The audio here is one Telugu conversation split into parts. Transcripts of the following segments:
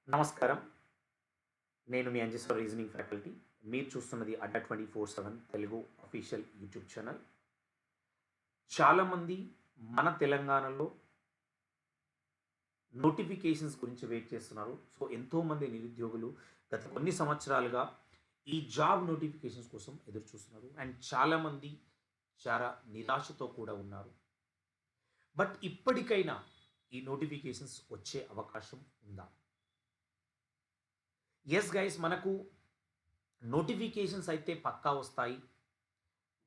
నమస్కారం. నేను మీ అంజేశ్వర్ రీజనింగ్ ఫ్యాకల్టీ. మీరు చూస్తున్నది అడ్డా 24/7 తెలుగు అఫీషియల్ యూట్యూబ్ ఛానల్. చాలామంది మన తెలంగాణలో నోటిఫికేషన్స్ గురించి వెయిట్ చేస్తున్నారు. సో, ఎంతోమంది నిరుద్యోగులు గత కొన్ని సంవత్సరాలుగా ఈ జాబ్ నోటిఫికేషన్స్ కోసం ఎదురు చూస్తున్నారు. అండ్ చాలామంది చాలా నిరాశతో కూడా ఉన్నారు. బట్ ఇప్పటికైనా ఈ నోటిఫికేషన్స్ వచ్చే అవకాశం ఉందా? యెస్ గైస్, మనకు నోటిఫికేషన్స్ అయితే పక్కా వస్తాయి.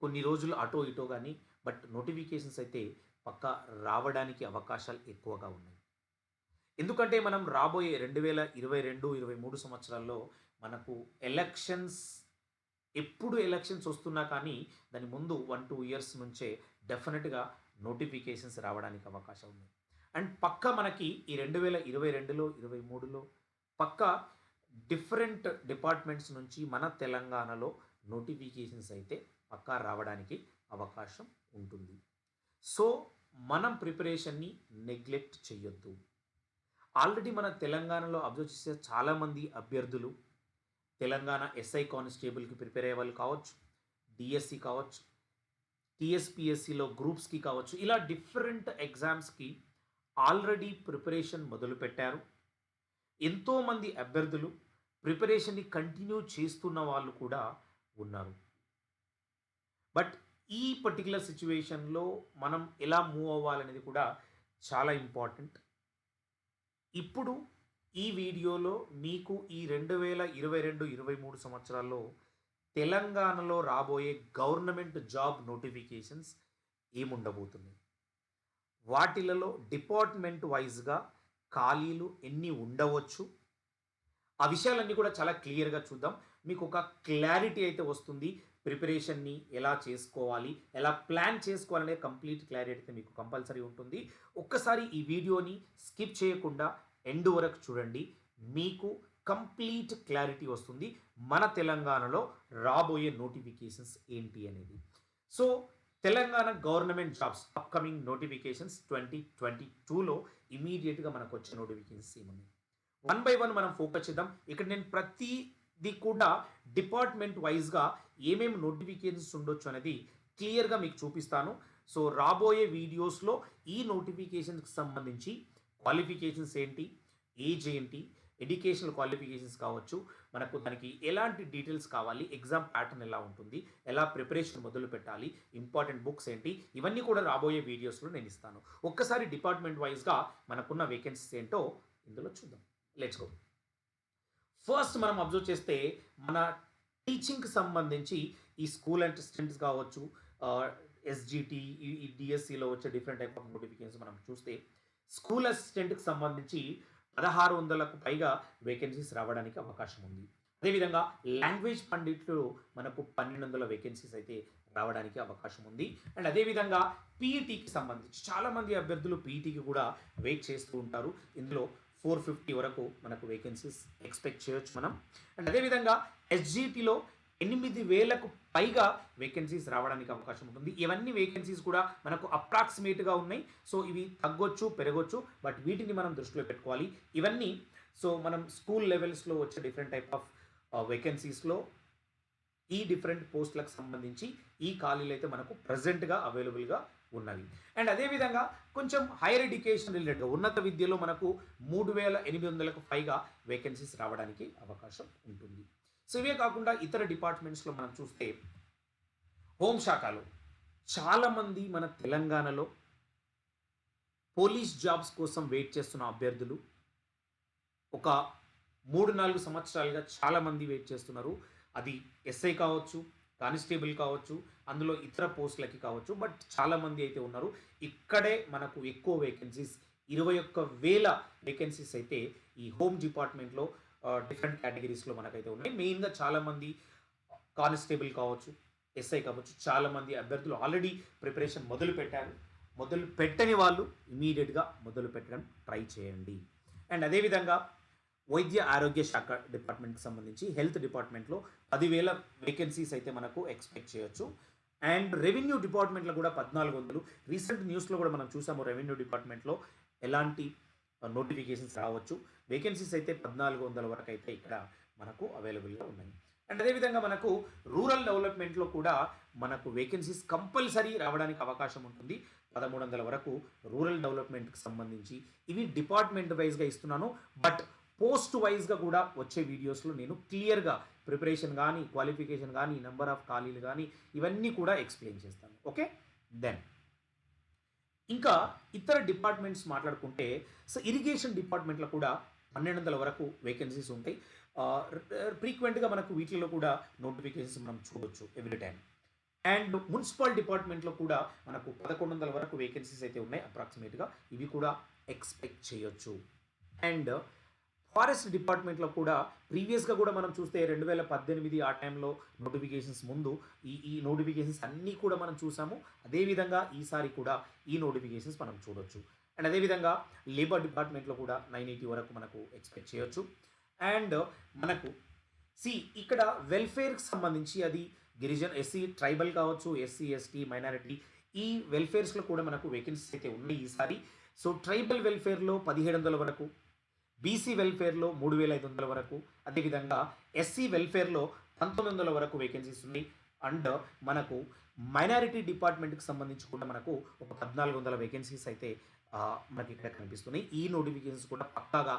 కొన్ని రోజులు అటో ఇటో గానీ, బట్ నోటిఫికేషన్స్ అయితే పక్కా రావడానికి అవకాశాలు ఎక్కువగా ఉన్నాయి. ఎందుకంటే మనం రాబోయే 2022, 23 సంవత్సరాల్లో మనకు ఎలక్షన్స్, ఎప్పుడు ఎలక్షన్స్ వస్తున్నా కానీ దాని ముందు 1, 2 ఇయర్స్ నుంచే డెఫినిట్‌గా నోటిఫికేషన్స్ రావడానికి అవకాశం ఉంది. అండ్ పక్కా మనకి ఈ 2022లో, 23లో పక్కా డిఫరెంట్ డిపార్ట్మెంట్స్ నుంచి మన తెలంగాణలో నోటిఫికేషన్స్ అయితే పక్కా రావడానికి అవకాశం ఉంటుంది. సో, మనం ప్రిపరేషన్‌ని నెగ్లెక్ట్ చేయొద్దు. ఆల్రెడీ మన తెలంగాణలో అబ్జర్వ్ చేసే చాలామంది అభ్యర్థులు తెలంగాణ ఎస్ఐ కానిస్టేబుల్‌కి ప్రిపేర్ అయ్యే వాళ్ళు కావచ్చు, డీఎస్సీ కావచ్చు, టీఎస్‌పీఎస్సీలో గ్రూప్స్‌కి కావచ్చు, ఇలా డిఫరెంట్ ఎగ్జామ్స్‌కి ఆల్రెడీ ప్రిపరేషన్ మొదలుపెట్టారు. ఎంతోమంది అభ్యర్థులు ప్రిపరేషన్‌ని కంటిన్యూ చేస్తున్న వాళ్ళు కూడా ఉన్నారు. బట్ ఈ పర్టిక్యులర్ సిట్యుయేషన్‌లో మనం ఎలా మూవ్ అవ్వాలనేది కూడా చాలా ఇంపార్టెంట్. ఇప్పుడు ఈ వీడియోలో మీకు ఈ 2022, 23 సంవత్సరాల్లో తెలంగాణలో రాబోయే గవర్నమెంట్ జాబ్ నోటిఫికేషన్స్ ఏముండబోతున్నాయి? వాటిలలో డిపార్ట్మెంట్ వైస్‌గా ఖాళీలు ఎన్ని ఉండవచ్చు? ఆ విషయాలన్నీ కూడా చాలా క్లియర్‌గా చూద్దాం. మీకు ఒక క్లారిటీ అయితే వస్తుంది. ప్రిపరేషన్‌ని ఎలా చేసుకోవాలి, ఎలా ప్లాన్ చేసుకోవాలనే కంప్లీట్ క్లారిటీ అయితే మీకు కంపల్సరీ ఉంటుంది. ఒక్కసారి ఈ వీడియోని స్కిప్ చేయకుండా ఎండ్ వరకు చూడండి. మీకు కంప్లీట్ క్లారిటీ వస్తుంది. మన తెలంగాణలో రాబోయే నోటిఫికేషన్స్ ఏంటి అనేది. So, Telangana government jobs upcoming notifications 2022లో ఇమ్మీడియేట్‌గా మనకొచ్చే నోటిఫికేషన్స్ ఏమున్నాయి? వన్ బై వన్ మనం ఫోకస్ చేద్దాం. ఇక్కడ నేను ప్రతిది కూడా డిపార్ట్మెంట్ వైస్‌గా ఏమేమి నోటిఫికేషన్స్ ఉండొచ్చు అనేది క్లియర్‌గా మీకు చూపిస్తాను. సో, రాబోయే వీడియోస్‌లో ఈ నోటిఫికేషన్స్‌కి సంబంధించి క్వాలిఫికేషన్స్ ఏంటి? ఏజ్ ఏంటి? ఎడ్యుకేషనల్ క్వాలిఫికేషన్స్ కావచ్చు, మనకు దానికి ఎలాంటి డీటెయిల్స్ కావాలి? ఎగ్జామ్ ప్యాటర్న్ ఎలా ఉంటుంది? ఎలా ప్రిపరేషన్ మొదలుపెట్టాలి? ఇంపార్టెంట్ బుక్స్ ఏంటి? ఇవన్నీ కూడా రాబోయే వీడియోస్‌లో నేను ఇస్తాను. ఒక్కసారి డిపార్ట్మెంట్ వైస్‌గా మనకున్న వేకెన్సీస్ ఏంటో ఇందులో చూద్దాం. Let's go. ఫస్ట్ మనం అబ్జర్వ్ చేస్తే మన టీచింగ్‌కి సంబంధించి ఈ స్కూల్ అసిస్టెంట్స్ కావచ్చు, ఎస్‌జిటి, ఈ డిఎస్సిలో వచ్చే డిఫరెంట్ టైప్ ఆఫ్ నోటిఫికేషన్స్ మనం చూస్తే స్కూల్ అసిస్టెంట్‌కి సంబంధించి 1600కు పైగా వేకెన్సీస్ రావడానికి అవకాశం ఉంది. అదేవిధంగా లాంగ్వేజ్ పండిట్లు మనకు 1200 వేకెన్సీస్ అయితే రావడానికి అవకాశం ఉంది. అండ్ అదేవిధంగా పీఈటీకి సంబంధించి చాలామంది అభ్యర్థులు పీఈటీకి కూడా వెయిట్ చేస్తూ ఉంటారు. ఇందులో 450 వరకు మనకు వేకెన్సీస్ ఎక్స్‌పెక్ట్ చేయొచ్చు మనం. అండ్ అదేవిధంగా ఎస్‌జిటిలో 8000కు పైగా వేకెన్సీస్ రావడానికి అవకాశం ఉంటుంది. ఇవన్నీ వేకెన్సీస్ కూడా మనకు అప్రాక్సిమేట్‌గా ఉన్నాయి. సో, ఇవి తగ్గొచ్చు, పెరగొచ్చు. బట్ వీటిని మనం దృష్టిలో పెట్టుకోవాలి. ఇవన్నీ సో, మనం స్కూల్ లెవెల్స్‌లో వచ్చే డిఫరెంట్ టైప్ ఆఫ్ వేకెన్సీస్‌లో ఈ డిఫరెంట్ పోస్టులకు సంబంధించి ఈ ఖాళీలైతే మనకు ప్రెజెంట్‌గా అవైలబుల్‌గా ఉన్నవి. అండ్ అదేవిధంగా కొంచెం హైయర్ ఎడ్యుకేషన్ రిలేటెడ్‌గా ఉన్నత విద్యలో మనకు 3800కు పైగా వేకెన్సీస్ రావడానికి అవకాశం ఉంటుంది. సో, ఇవే కాకుండా ఇతర డిపార్ట్మెంట్స్‌లో మనం చూస్తే హోంశాఖలో చాలామంది మన తెలంగాణలో పోలీస్ జాబ్స్ కోసం వెయిట్ చేస్తున్న అభ్యర్థులు ఒక 3, 4 సంవత్సరాలుగా చాలామంది వెయిట్ చేస్తున్నారు. అది ఎస్ఐ కావచ్చు, కానిస్టేబుల్ కావచ్చు, అందులో ఇతర పోస్టులకి కావచ్చు. బట్ చాలామంది అయితే ఉన్నారు. ఇక్కడే మనకు ఎక్కువ వేకెన్సీస్ 21,000 వేకెన్సీస్ అయితే ఈ హోమ్ డిపార్ట్మెంట్‌లో డిఫరెంట్ కేటగిరీస్‌లో మనకైతే ఉన్నాయి. మెయిన్‌గా చాలామంది కానిస్టేబుల్ కావచ్చు, ఎస్ఐ కావచ్చు, చాలామంది అభ్యర్థులు ఆల్రెడీ ప్రిపరేషన్ మొదలుపెట్టారు. మొదలు పెట్టని వాళ్ళు ఇమ్మీడియేట్‌గా మొదలుపెట్టడం ట్రై చేయండి. అండ్ అదేవిధంగా వైద్య ఆరోగ్య శాఖ డిపార్ట్మెంట్‌కి సంబంధించి హెల్త్ డిపార్ట్మెంట్‌లో 10,000 వేకెన్సీస్ అయితే మనకు ఎక్స్‌పెక్ట్ చేయొచ్చు. అండ్ రెవెన్యూ డిపార్ట్మెంట్‌లో కూడా 1400. రీసెంట్ న్యూస్‌లో కూడా మనం చూసాము రెవెన్యూ డిపార్ట్మెంట్‌లో ఎలాంటి నోటిఫికేషన్స్ రావచ్చు. వేకెన్సీస్ అయితే 1400 వరకు అయితే ఇక్కడ మనకు అవైలబుల్‌గా ఉన్నాయి. అండ్ అదేవిధంగా మనకు రూరల్ డెవలప్‌మెంట్‌లో కూడా మనకు వేకెన్సీస్ కంపల్సరీ రావడానికి అవకాశం ఉంటుంది. 1300 వరకు రూరల్ డెవలప్‌మెంట్‌కి సంబంధించి ఇవి డిపార్ట్‌మెంట్ వైస్‌గా ఇస్తున్నాను. బట్ పోస్ట్ వైస్‌గా కూడా వచ్చే వీడియోస్‌లో నేను క్లియర్‌గా ప్రిపరేషన్ గానీ, క్వాలిఫికేషన్ గానీ, నంబర్ ఆఫ్ ఖాళీలు గానీ ఇవన్నీ కూడా ఎక్స్‌ప్లెయిన్ చేస్తాను. ఓకే. దెన్ ఇంకా ఇతర డిపార్ట్మెంట్స్ మాట్లాడుకుంటే ఇరిగేషన్ డిపార్ట్మెంట్‌లో కూడా 1200 వరకు వేకెన్సీస్ ఉంటాయి. ఫ్రీక్వెంట్‌గా మనకు వీటిల్లో కూడా నోటిఫికేషన్స్ మనం చూడొచ్చు ఎవ్రీ టైమ్. అండ్ మున్సిపల్ డిపార్ట్మెంట్‌లో కూడా మనకు 1100 వరకు వేకెన్సీస్ అయితే ఉన్నాయి అప్రాక్సిమేట్‌గా. ఇవి కూడా ఎక్స్‌పెక్ట్ చేయొచ్చు. అండ్ ఫారెస్ట్ డిపార్ట్మెంట్‌లో కూడా ప్రీవియస్‌గా కూడా మనం చూస్తే 2018 ఆ టైంలో నోటిఫికేషన్స్ ముందు ఈ నోటిఫికేషన్స్ అన్నీ కూడా మనం చూసాము. అదేవిధంగా ఈసారి కూడా ఈ నోటిఫికేషన్స్ మనం చూడొచ్చు. అండ్ అదేవిధంగా లేబర్ డిపార్ట్మెంట్‌లో కూడా 980 వరకు మనకు ఎక్స్‌పెక్ట్ చేయొచ్చు. అండ్ మనకు ఇక్కడ వెల్ఫేర్‌కి సంబంధించి అది గిరిజన ఎస్సీ ట్రైబల్ కావచ్చు, ఎస్సీ, ఎస్టీ, మైనారిటీ ఈ వెల్ఫేర్స్‌లో కూడా మనకు వేకెన్సీస్ అయితే ఉన్నాయి ఈసారి. సో ట్రైబల్ వెల్ఫేర్‌లో 1700 వరకు, బీసీ వెల్ఫేర్‌లో 3500 వరకు, అదేవిధంగా ఎస్సీ వెల్ఫేర్‌లో 1900 వరకు వేకెన్సీస్ ఉన్నాయి. అండ్ మనకు మైనారిటీ డిపార్ట్మెంట్‌కి సంబంధించి కూడా మనకు ఒక 1400 వేకెన్సీస్ అయితే మనకి ఇక్కడ కనిపిస్తున్నాయి. ఈ నోటిఫికేషన్స్ కూడా పక్కాగా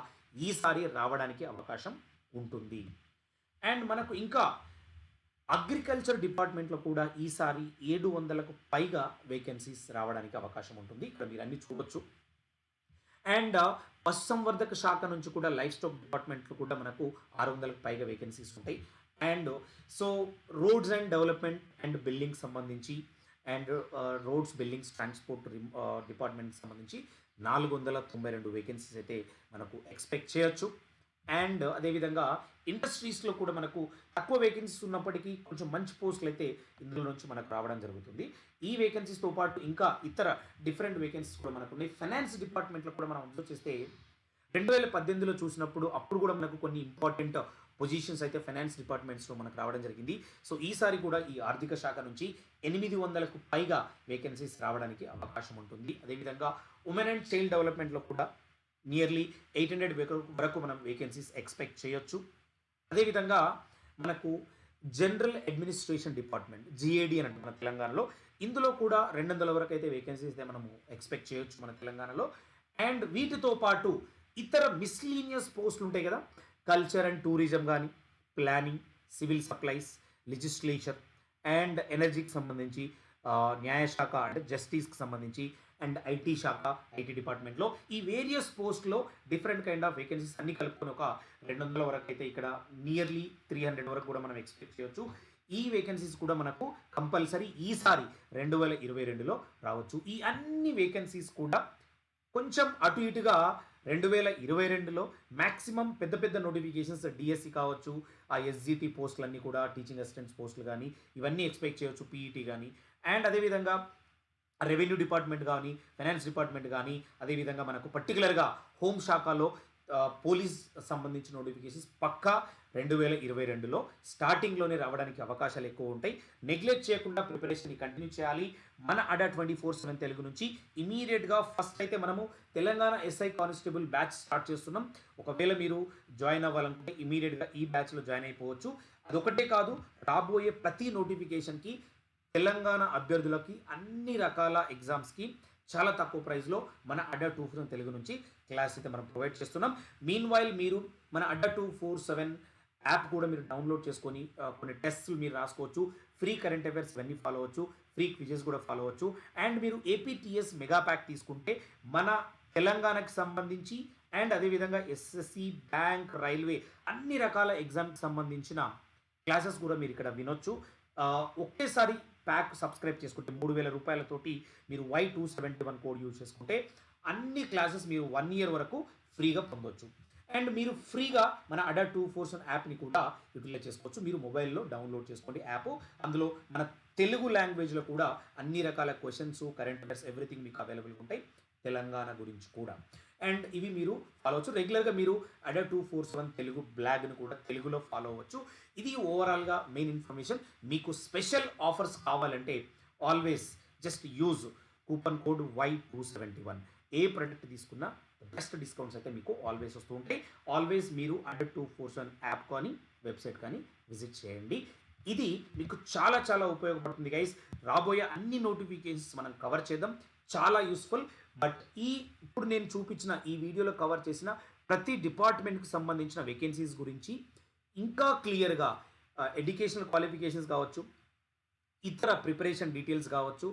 ఈసారి రావడానికి అవకాశం ఉంటుంది. అండ్ మనకు ఇంకా అగ్రికల్చర్ డిపార్ట్మెంట్‌లో కూడా ఈసారి 700కు పైగా వేకెన్సీస్ రావడానికి అవకాశం ఉంటుంది. ఇక్కడ మీరు అన్నీ చూడొచ్చు. అండ్ పశుసంవర్ధక శాఖ నుంచి కూడా లైఫ్ స్టాక్ డిపార్ట్మెంట్‌లో కూడా మనకు 600కి పైగా వేకెన్సీస్ ఉంటాయి. And so roads and development and building సంబంధించి అండ్ రోడ్స్, బిల్డింగ్స్, ట్రాన్స్‌పోర్ట్ డిపార్ట్మెంట్‌కి సంబంధించి 492 వేకెన్సీస్ అయితే మనకు ఎక్స్‌పెక్ట్ చేయొచ్చు. అండ్ అదేవిధంగా ఇండస్ట్రీస్‌లో కూడా మనకు తక్కువ వేకెన్సీస్ ఉన్నప్పటికీ కొంచెం మంచి పోస్టులయితే ఇందులో నుంచి మనకు రావడం జరుగుతుంది. ఈ వేకెన్సీస్‌తో పాటు ఇంకా ఇతర డిఫరెంట్ వేకెన్సీస్ కూడా మనకున్నాయి. ఫైనాన్స్ డిపార్ట్మెంట్‌లో కూడా మనం అబ్జర్వ్ చేస్తే 2018లో చూసినప్పుడు అప్పుడు కూడా మనకు కొన్ని ఇంపార్టెంట్ పొజిషన్స్ అయితే ఫైనాన్స్ డిపార్ట్మెంట్స్‌లో మనకు రావడం జరిగింది. సో ఈసారి కూడా ఈ ఆర్థిక శాఖ నుంచి 800కు పైగా వేకెన్సీస్ రావడానికి అవకాశం ఉంటుంది. అదేవిధంగా ఉమెన్ అండ్ చైల్డ్ డెవలప్మెంట్‌లో కూడా నియర్లీ 800 వరకు మనం వేకెన్సీస్ ఎక్స్‌పెక్ట్ చేయొచ్చు. అదేవిధంగా మనకు జనరల్ అడ్మినిస్ట్రేషన్ డిపార్ట్మెంట్ జీఏడీ అని అంటాం మన తెలంగాణలో. ఇందులో కూడా 200 వరకు అయితే వేకెన్సీస్ అయితే మనము ఎక్స్‌పెక్ట్ చేయొచ్చు మన తెలంగాణలో. అండ్ వీటితో పాటు ఇతర మిస్‌లీనియస్ పోస్టులు ఉంటాయి కదా! కల్చర్ అండ్ టూరిజం గానీ, planning, civil supplies, legislature and ఎనర్జీకి సంబంధించి న్యాయశాఖ అంటే జస్టిస్‌కి సంబంధించి అండ్ ఐటీ శాఖ, ఐటీ డిపార్ట్మెంట్‌లో ఈ వేరియస్ పోస్ట్‌లో డిఫరెంట్ కైండ్ ఆఫ్ వేకెన్సీస్ అన్నీ కలుపుకొని ఒక 200 వరకు అయితే ఇక్కడ నియర్లీ 300 వరకు కూడా మనం ఎక్స్‌పెక్ట్ చేయొచ్చు. ఈ వేకెన్సీస్ కూడా మనకు కంపల్సరీ ఈసారి 2022లో రావచ్చు. ఈ అన్ని వేకెన్సీస్ కూడా కొంచెం అటు ఇటుగా 2022లో మాక్సిమం పెద్ద పెద్ద నోటిఫికేషన్స్ డీఎస్సీ కావచ్చు, ఆ ఎస్‌జిటి పోస్టులన్నీ కూడా టీచింగ్ అసిస్టెంట్స్ పోస్టులు గానీ, ఇవన్నీ ఎక్స్‌పెక్ట్ చేయొచ్చు. పీఈటీ గానీ అండ్ అదేవిధంగా రెవెన్యూ డిపార్ట్మెంట్ గానీ, ఫైనాన్స్ డిపార్ట్మెంట్ గానీ, అదేవిధంగా మనకు పర్టిక్యులర్‌గా హోమ్ శాఖలో పోలీస్ సంబంధించిన నోటిఫికేషన్స్ పక్కా 2022లో స్టార్టింగ్‌లోనే రావడానికి అవకాశాలు ఎక్కువ ఉంటాయి. నెగ్లెక్ట్ చేయకుండా ప్రిపరేషన్‌ని కంటిన్యూ చేయాలి. మన అడా 24/7 తెలుగు నుంచి ఇమ్మీడియేట్‌గా ఫస్ట్ అయితే మనము Telangana SI constable batch start చేస్తున్నాం. ఒకవేళ మీరు జాయిన్ అవ్వాలనుకుంటే ఇమ్మీడియేట్‌గా ఈ బ్యాచ్‌లో జాయిన్ అయిపోవచ్చు. అదొకటే కాదు, రాబోయే ప్రతి నోటిఫికేషన్‌కి తెలంగాణ అభ్యర్థులకి అన్ని రకాల ఎగ్జామ్స్‌కి చాలా తక్కువ ప్రైస్‌లో మన అడ్డా 24/7 తెలుగు నుంచి క్లాస్ అయితే మనం ప్రొవైడ్ చేస్తున్నాం. మీన్‌వైల్ మీరు మన అడ్డా 247 యాప్ కూడా మీరు డౌన్లోడ్ చేసుకొని కొన్ని టెస్ట్‌లు మీరు రాసుకోవచ్చు. ఫ్రీ కరెంట్ అఫైర్స్ ఇవన్నీ ఫాలో అవ్వచ్చు. ఫ్రీ క్విజెస్ కూడా ఫాలో అవ్వచ్చు. అండ్ మీరు ఏపీటీఎస్ మెగా ప్యాక్ తీసుకుంటే మన తెలంగాణకు సంబంధించి అండ్ అదేవిధంగా ఎస్ఎస్‌సి, బ్యాంక్, రైల్వే అన్ని రకాల ఎగ్జామ్‌కి సంబంధించిన క్లాసెస్ కూడా మీరు ఇక్కడ వినొచ్చు. ఒకేసారి ప్యాక్ సబ్స్క్రైబ్ చేసుకుంటే 3000 రూపాయలతోటి మీరు Y271 కోడ్ యూజ్ చేసుకుంటే అన్ని క్లాసెస్ మీరు 1 ఇయర్ వరకు ఫ్రీగా పొందొచ్చు. అండ్ మీరు ఫ్రీగా మన అడా 247 యాప్‌ని కూడా యూటిలైజ్ చేసుకోవచ్చు. మీరు మొబైల్‌లో డౌన్లోడ్ చేసుకోండి యాప్. అందులో మన తెలుగు లాంగ్వేజ్‌లో కూడా అన్ని రకాల క్వెషన్స్, కరెంట్ అఫైర్స్ ఎవ్రీథింగ్ మీకు అవైలబుల్‌గా ఉంటాయి. తెలంగాణ గురించి కూడా. అండ్ ఇవి మీరు ఫాలో అవ్వచ్చు. రెగ్యులర్‌గా మీరు అడా 247 తెలుగు బ్లాగ్‌ని కూడా తెలుగులో ఫాలో అవ్వచ్చు. ఇది ఓవరాల్‌గా మెయిన్ ఇన్ఫర్మేషన్. మీకు స్పెషల్ ఆఫర్స్ కావాలంటే always just use coupon code Y271. ఏ ప్రొడక్ట్ తీసుకున్నా బెస్ట్ డిస్కౌంట్స్ అయితే మీకు ఆల్వేస్ వస్తూ ఉంటాయి. ఆల్వేస్ మీరు అండర్ 247 యాప్ కానీ వెబ్సైట్ కానీ విజిట్ చేయండి. ఇది మీకు చాలా చాలా ఉపయోగపడుతుంది గైస్. రాబోయే అన్ని నోటిఫికేషన్స్ మనం కవర్ చేద్దాం. చాలా యూస్ఫుల్. బట్ ఇప్పుడు నేను చూపించిన ఈ వీడియోలో కవర్ చేసిన ప్రతి డిపార్ట్మెంట్కి సంబంధించిన వేకెన్సీస్ గురించి ఇంకా క్లియర్గా ఎడ్యుకేషనల్ క్వాలిఫికేషన్స్ కావచ్చు, ఇతర ప్రిపరేషన్ డీటెయిల్స్ కావచ్చు,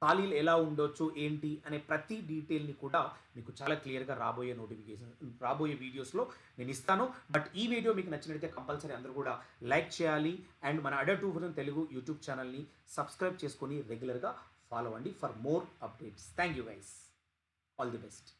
ఖాళీలు ఎలా ఉండొచ్చు ఏంటి అనే ప్రతి డీటెయిల్ని కూడా మీకు చాలా క్లియర్గా రాబోయే వీడియోస్లో నేను ఇస్తాను. బట్ ఈ వీడియో మీకు నచ్చినట్లయితే కంపల్సరీ అందరూ కూడా లైక్ చేయాలి అండ్ మన అడర్ 247 తెలుగు యూట్యూబ్ ఛానల్ని సబ్స్క్రైబ్ చేసుకొని రెగ్యులర్గా ఫాలో అవ్వండి for more updates. Thank you guys. All the best.